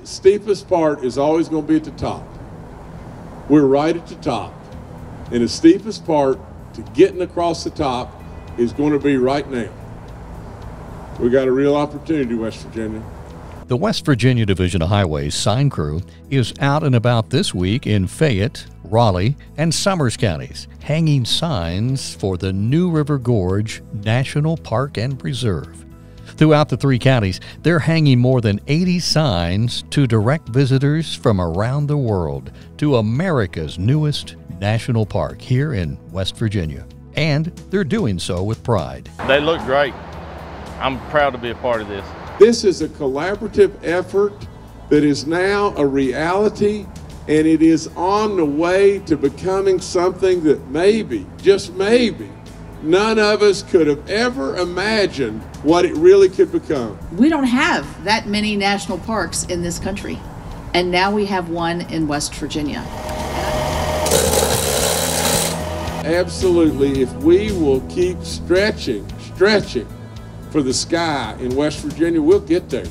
Steepest part is always going to be at the top. We're right at the top. And the steepest part to getting across the top is going to be right now. We got a real opportunity, West Virginia. The West Virginia Division of Highways sign crew is out and about this week in Fayette, Raleigh, and Summers counties, hanging signs for the New River Gorge National Park and Preserve. Throughout the three counties, they're hanging more than 80 signs to direct visitors from around the world to America's newest national park here in West Virginia. And they're doing so with pride. They look great. I'm proud to be a part of this. This is a collaborative effort that is now a reality, and it is on the way to becoming something that maybe, just maybe, none of us could have ever imagined what it really could become. We don't have that many national parks in this country, and now we have one in West Virginia. Absolutely, if we will keep stretching for the sky in West Virginia, we'll get there.